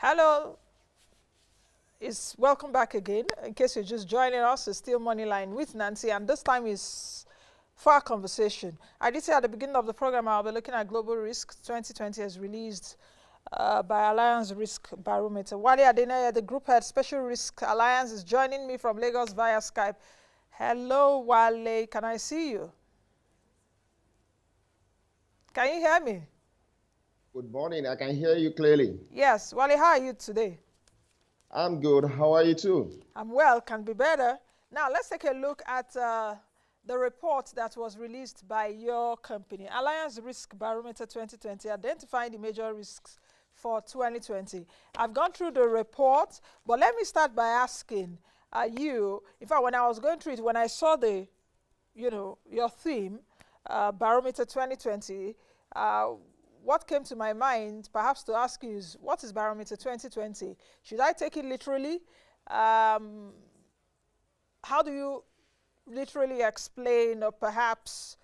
Hello, welcome back again. In case you're just joining us, it's still Moneyline with Nancy, and this time is for our conversation. I did say at the beginning of the program I'll be looking at global risk. 2020 as released by Allianz Risk Barometer. Wale Adeneye, the group head, Special Risk Alliance, is joining me from Lagos via Skype. Hello, Wale. Can I see you? Can you hear me? Good morning. I can hear you clearly. Yes. Wale, how are you today? I'm good. How are you too? I'm well. Can be better. Now, let's take a look at the report that was released by your company, Allianz Risk Barometer 2020, identifying the major risks for 2020. I've gone through the report, but let me start by asking you, in fact, when I was going through it, when I saw the, your theme, Barometer 2020, what came to my mind, perhaps to ask you, is what is Barometer 2020? Should I take it literally? How do you literally explain, or perhaps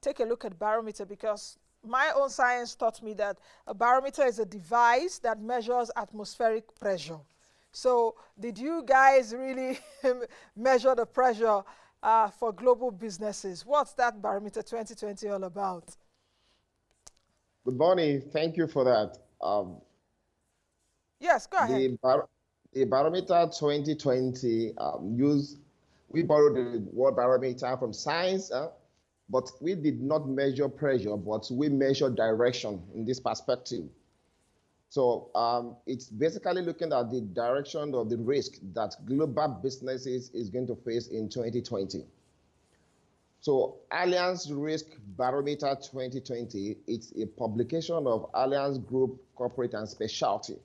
take a look at barometer? Because my own science taught me that a barometer is a device that measures atmospheric pressure. So did you guys really measure the pressure for global businesses? What's that Barometer 2020 all about? Good morning. Thank you for that. Yes, go ahead. The Barometer 2020 we borrowed the word barometer from science, but we did not measure pressure, but we measure direction in this perspective. So it's basically looking at the direction of the risk that global businesses is going to face in 2020. So Allianz Risk Barometer 2020, it's a publication of Allianz Group Corporate and Specialty.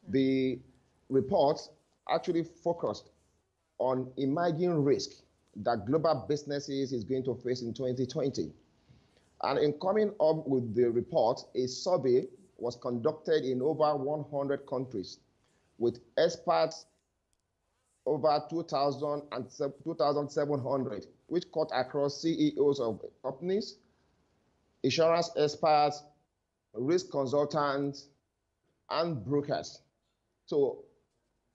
The report actually focused on emerging risk that global businesses is going to face in 2020. And in coming up with the report, a survey was conducted in over 100 countries with experts over 2,700, which cut across CEOs of companies, insurance experts, risk consultants, and brokers. So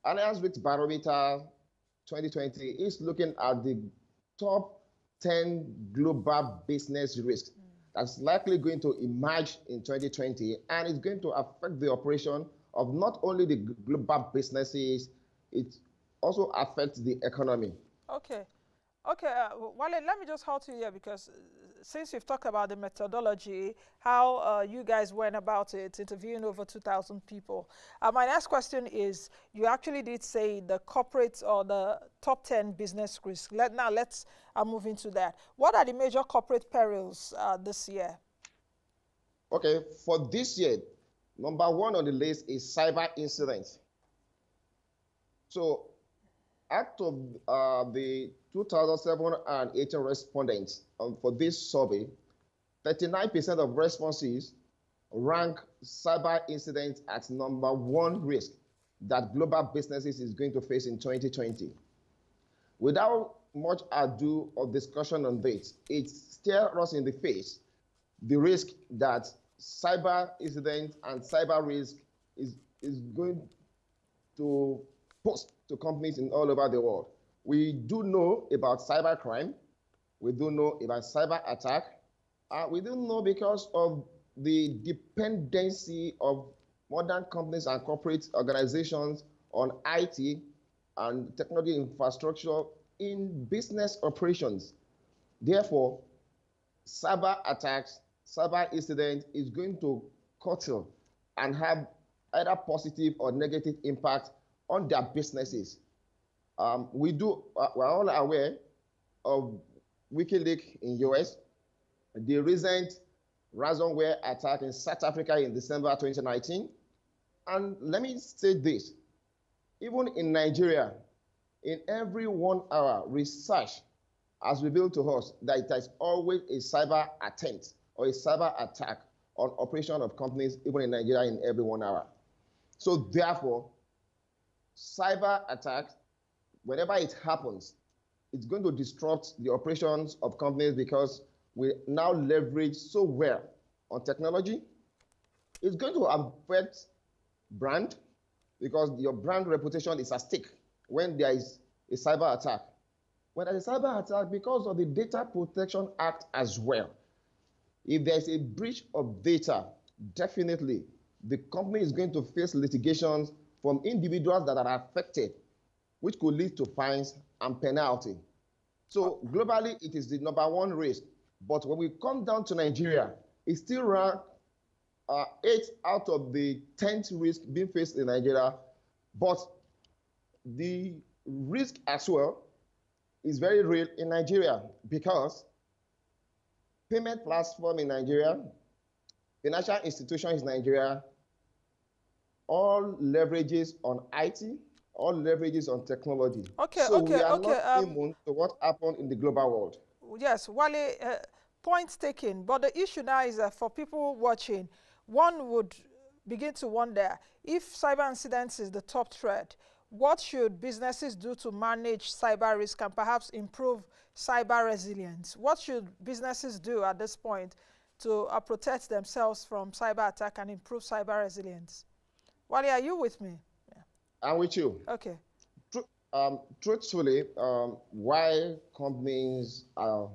Allianz Risk Barometer 2020 is looking at the top 10 global business risks that's likely going to emerge in 2020, and it's going to affect the operation of not only the global businesses, it also affects the economy. Okay. Okay, Wale, let me just halt you here, because since you've talked about the methodology, how you guys went about it, interviewing over 2,000 people. My next question is, you actually did say the corporate or the top 10 business risks. Now let's move into that. What are the major corporate perils this year? Okay, for this year, number one on the list is cyber incidents. So out of the 2,718 respondents for this survey, 39% of responses rank cyber incidents as number one risk that global businesses is going to face in 2020. Without much ado or discussion on this, it stares us in the face the risk that cyber incidents and cyber risk is going to pose to companies in all over the world. We do know about cyber crime. We do know about cyber attack. We do know because of the dependency of modern companies and corporate organizations on IT and technology infrastructure in business operations. Therefore, cyber attacks, cyber incidents is going to curtail and have either positive or negative impact on their businesses. We're all aware of WikiLeaks in US, the recent ransomware attack in South Africa in December 2019. And let me say this, even in Nigeria, in every 1 hour, research has revealed to us that there is always a cyber attempt or a cyber attack on operation of companies, even in Nigeria, in every 1 hour. So therefore, cyber attacks, whenever it happens, it's going to disrupt the operations of companies because we now leverage so well on technology. It's going to affect brand, because your brand reputation is at stake when there is a cyber attack. When there's a cyber attack, because of the Data Protection Act as well, if there's a breach of data, definitely the company is going to face litigations from individuals that are affected, which could lead to fines and penalty. So globally, it is the #1 risk. But when we come down to Nigeria, it still ranks 8 out of the 10th risk being faced in Nigeria. But the risk as well is very real in Nigeria, because payment platform in Nigeria, financial institutions in Nigeria, all leverages on IT, all leverages on technology. So we are not immune to what happened in the global world. Yes, Wale, point taken. But the issue now is that for people watching, one would begin to wonder, if cyber incidents is the top threat, what should businesses do to manage cyber risk and perhaps improve cyber resilience? What should businesses do at this point to protect themselves from cyber attack and improve cyber resilience? Wale, are you with me? Yeah. I'm with you. Okay. Truthfully, why companies are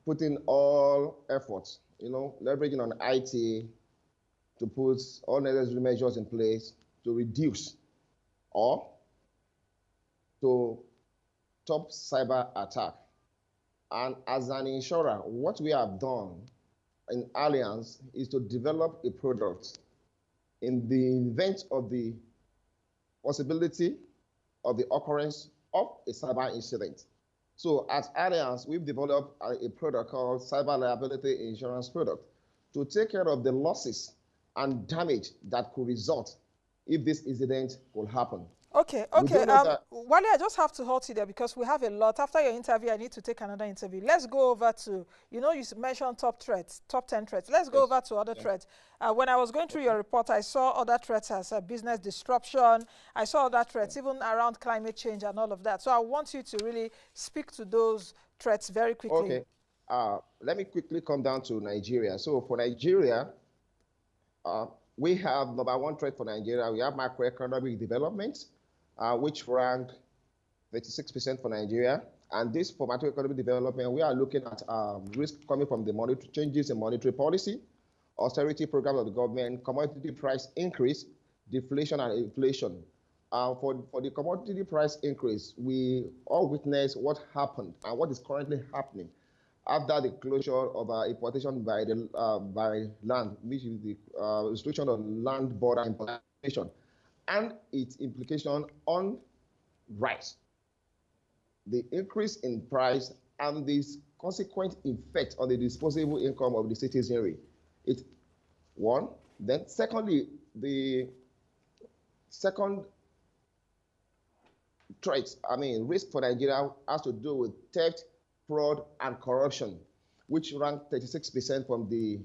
putting all efforts, leveraging on IT to put all necessary measures in place to reduce or to stop cyber attack. And as an insurer, what we have done in Allianz is to develop a product in the event of the possibility of the occurrence of a cyber incident. So at Allianz, we've developed a product called Cyber Liability Insurance Product to take care of the losses and damage that could result if this incident will happen. Okay. Wale, I just have to halt you there because we have a lot. After your interview, I need to take another interview. Let's go over to, you mentioned top threats, top 10 threats. Let's go over to other threats. When I was going through your report, I saw other threats as business disruption. I saw other threats, even around climate change and all of that. So I want you to really speak to those threats very quickly. Okay. Let me quickly come down to Nigeria. So for Nigeria, we have #1 threat for Nigeria. We have macroeconomic development, which ranked 36% for Nigeria. And this for macroeconomic development, we are looking at risk coming from the changes in monetary policy, austerity program of the government, commodity price increase, deflation and inflation. For the commodity price increase, we all witnessed what happened and what is currently happening after the closure of importation by land, which is the restriction on land border importation, and its implication on rice. The increase in price and this consequent effect on the disposable income of the citizenry. It's one. Then secondly, the second risk for Nigeria has to do with theft, fraud, and corruption, which ranked 36% from the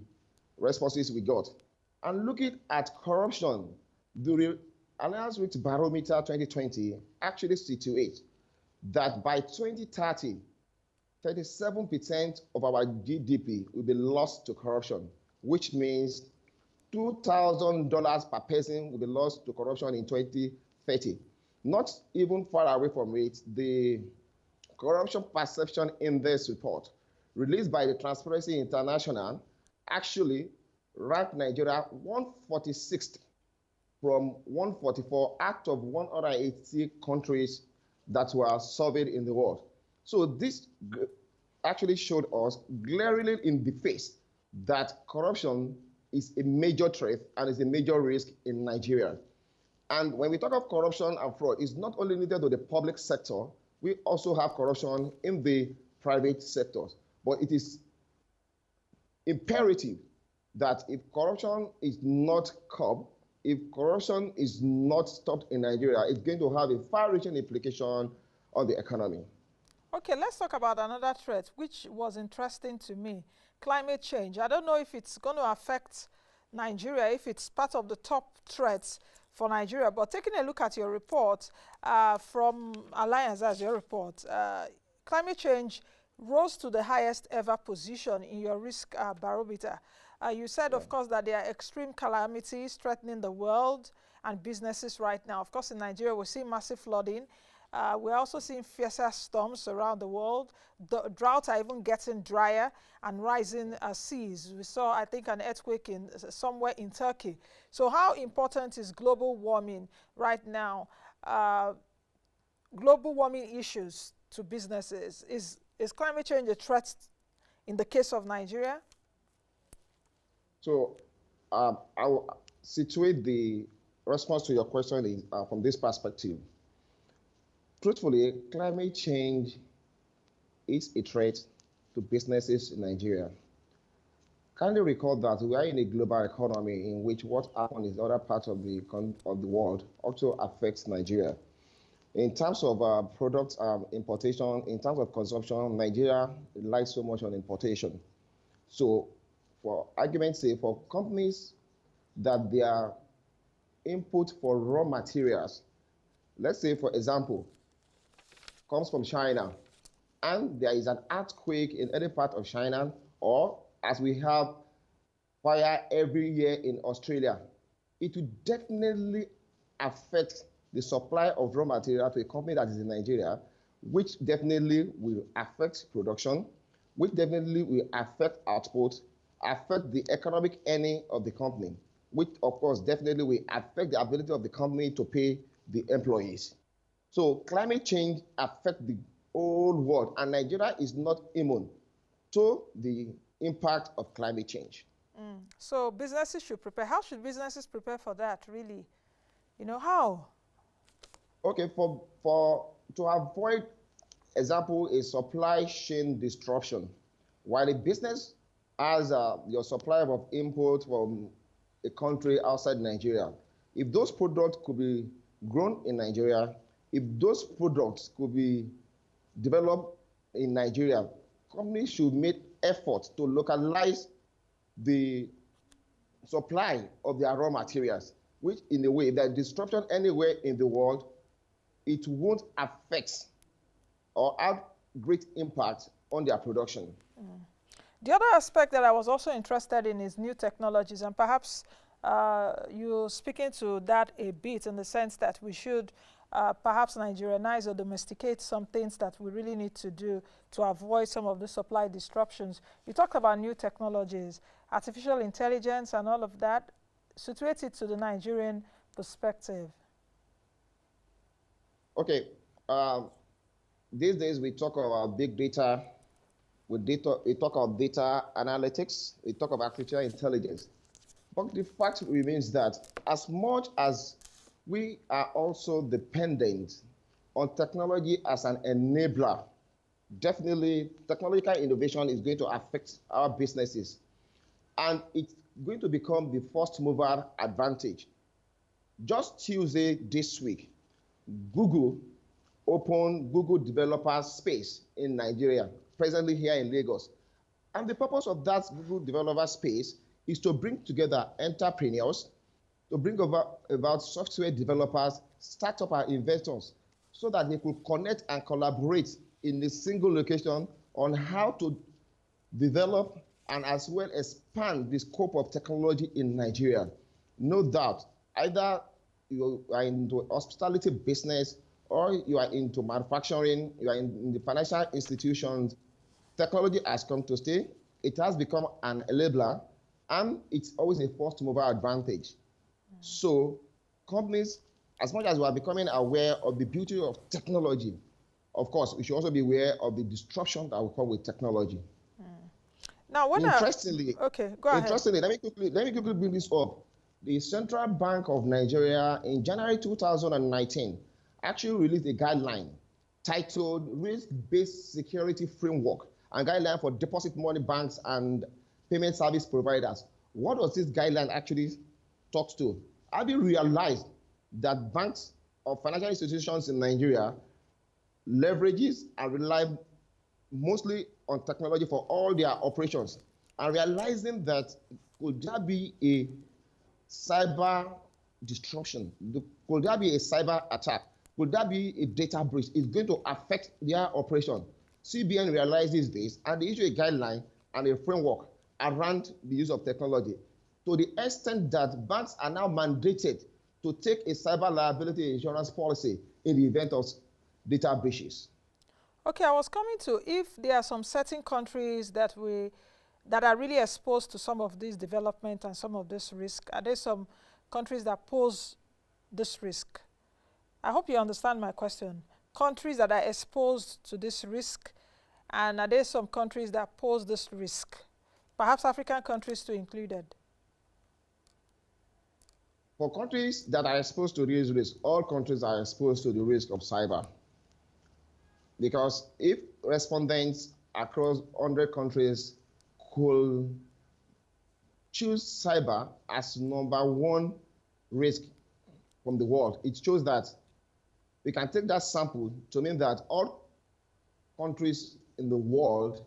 responses we got. And looking at corruption, the Allianz Risk Barometer 2020 actually situates that by 2030, 37% of our GDP will be lost to corruption, which means $2,000 per person will be lost to corruption in 2030. Not even far away from it, the Corruption Perception Index report released by the Transparency International actually ranked Nigeria 146th from 144 out of 180 countries that were surveyed in the world. So this actually showed us glaringly in the face that corruption is a major threat and is a major risk in Nigeria. And when we talk of corruption and fraud, it's not only limited to the public sector, we also have corruption in the private sectors. But it is imperative that if corruption is not curbed, if corruption is not stopped in Nigeria, it's going to have a far-reaching implication on the economy. Okay, let's talk about another threat, which was interesting to me, climate change. I don't know if it's going to affect Nigeria, if it's part of the top threats for Nigeria, but taking a look at your report from Allianz as your report, climate change rose to the highest ever position in your risk barometer. You said, of course, that there are extreme calamities threatening the world and businesses right now. Of course, in Nigeria, we're seeing massive flooding. We're also seeing fiercer storms around the world. The droughts are even getting drier and rising seas. We saw, I think, an earthquake in somewhere in Turkey. So how important is global warming right now? Global warming issues to businesses. Is climate change a threat in the case of Nigeria? So I will situate the response to your question from this perspective. Truthfully, climate change is a threat to businesses in Nigeria. Kindly recall that we are in a global economy in which what happens in other parts of the world also affects Nigeria. In terms of product importation, in terms of consumption, Nigeria relies so much on importation. So for argument's sake, for companies that their input for raw materials, let's say, for example, comes from China, and there is an earthquake in any part of China, or as we have fire every year in Australia, it will definitely affect the supply of raw material to a company that is in Nigeria, which definitely will affect production, which definitely will affect output, affect the economic earning of the company, which of course definitely will affect the ability of the company to pay the employees. So climate change affects the whole world, and Nigeria is not immune to the impact of climate change. So businesses should prepare. How should businesses prepare for that, really? You know, how? Okay, to avoid, example, a supply chain disruption, while a business has your supply of input from a country outside Nigeria, if those products could be grown in Nigeria, if those products could be developed in Nigeria, companies should make efforts to localize the supply of their raw materials, which in a way, if there's disruption anywhere in the world, it won't affect or have great impact on their production. The other aspect that I was also interested in is new technologies, and perhaps you're speaking to that a bit, in the sense that we should perhaps Nigerianize or domesticate some things that we really need to do to avoid some of the supply disruptions. You talked about new technologies, artificial intelligence and all of that. Situate it to the Nigerian perspective. Okay, these days we talk about big data, we talk about data analytics, we talk about artificial intelligence. But the fact remains that as much as we are also dependent on technology as an enabler, definitely technological innovation is going to affect our businesses. And it's going to become the first mover advantage. Just Tuesday this week, Google opened Google Developer Space in Nigeria, presently here in Lagos. And the purpose of that Google Developer Space is to bring together entrepreneurs, to bring about software developers, startup and investors, so that they could connect and collaborate in a single location on how to develop and as well expand the scope of technology in Nigeria. No doubt, either you are into hospitality business or you are into manufacturing, you are in the financial institutions, technology has come to stay. It has become an enabler, and it's always a first mover advantage. So companies, as much as we are becoming aware of the beauty of technology, of course, we should also be aware of the disruption that will come with technology. Now, interestingly, okay, go ahead. Interestingly, let me quickly bring this up. The Central Bank of Nigeria in January 2019 actually released a guideline titled Risk-Based Security Framework and Guideline for Deposit Money Banks and Payment Service Providers. What does this guideline actually talk to? Have you realized that banks or financial institutions in Nigeria leverages and rely mostly on technology for all their operations, and realizing that could there be a cyber disruption, could there be a cyber attack, could there be a data breach, it's going to affect their operation. CBN realizes this and they issue a guideline and a framework around the use of technology, to the extent that banks are now mandated to take a cyber liability insurance policy in the event of data breaches. Okay, I was coming to, if there are some certain countries that are really exposed to some of this development and some of this risk, are there some countries that pose this risk? I hope you understand my question. Countries that are exposed to this risk, and are there some countries that pose this risk? Perhaps African countries too included. For countries that are exposed to this risk, all countries are exposed to the risk of cyber. Because if respondents across 100 countries could choose cyber as #1 risk from the world, it shows that we can take that sample to mean that all countries in the world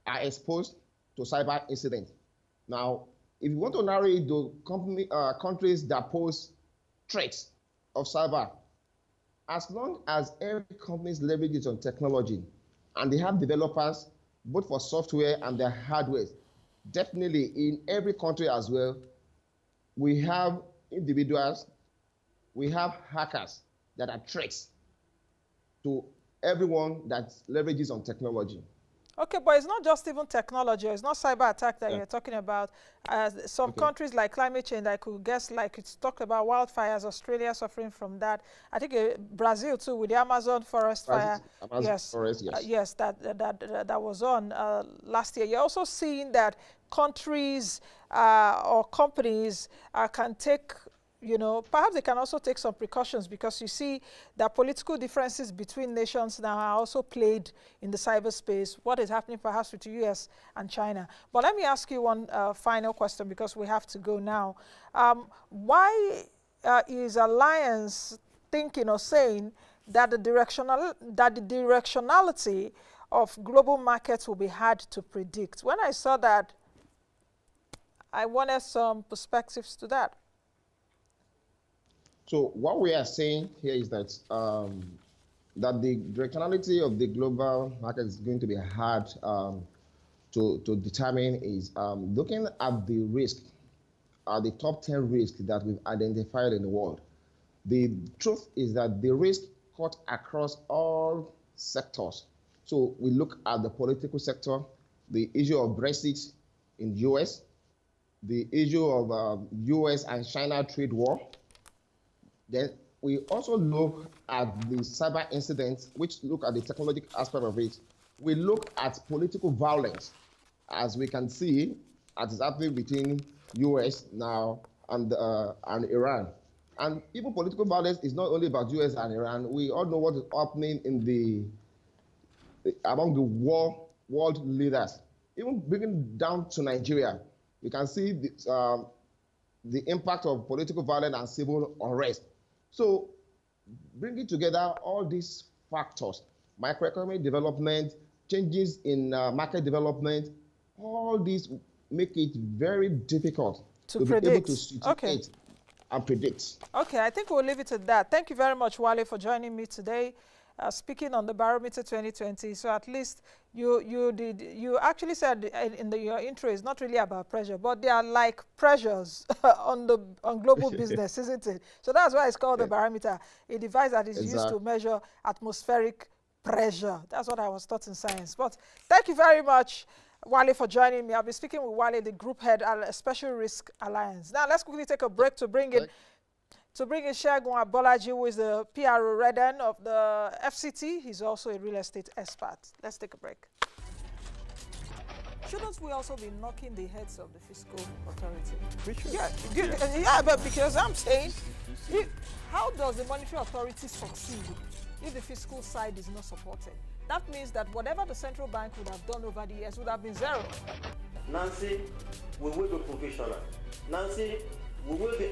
are exposed to cyber incidents. Now, if you want to narrow it to countries that pose threats of cyber, as long as every company leverages on technology and they have developers both for software and their hardware, definitely in every country as well, we have individuals, we have hackers that are threats to everyone that leverages on technology. Okay, but it's not just even technology, it's not cyber attack that you're talking about. Some countries like climate change, I could guess, like it's talked about wildfires, Australia suffering from that. I think Brazil too, with the Amazon forest fire. Yes, that was on last year. You're also seeing that countries or companies can take, perhaps they can also take some precautions, because you see that political differences between nations now are also played in the cyberspace. What is happening perhaps with the US and China? But let me ask you one final question, because we have to go now. Why is Allianz thinking or saying that the directionality of global markets will be hard to predict? When I saw that, I wanted some perspectives to that. So what we are saying here is that that the directionality of the global market is going to be hard to determine. Is looking at the risk, the top 10 risks that we've identified in the world. The truth is that the risk cut across all sectors. So we look at the political sector, the issue of Brexit in the US, the issue of US and China trade war. Then we also look at the cyber incidents, which look at the technological aspect of it. We look at political violence, as we can see, as is happening between US now and Iran. And even political violence is not only about US and Iran. We all know what is happening in among the world leaders. Even bringing down to Nigeria, we can see the impact of political violence and civil unrest. So bringing together all these factors, macroeconomic development, changes in market development, all these make it very difficult to be able to situate and predict. Okay, I think we'll leave it at that. Thank you very much, Wale, for joining me today, speaking on the Barometer 2020. So at least you actually said in your intro, it's not really about pressure, but they are like pressures on global business, isn't it? So that's why it's called the Barometer, a device that is used to measure atmospheric pressure. That's what I was taught in science. But thank you very much, Wale, for joining me. I'll be speaking with Wale, the group head at Special Risk Alliance. Now let's quickly take a break to bring in Segun Abolaji, who is the PRO Reden of the FCT. He's also a real estate expert. Let's take a break. Shouldn't we also be knocking the heads of the fiscal authority? Yeah, but because I'm saying, how does the monetary authority succeed if the fiscal side is not supported? That means that whatever the central bank would have done over the years would have been zero. Nancy, we will be professional. Nancy, we will be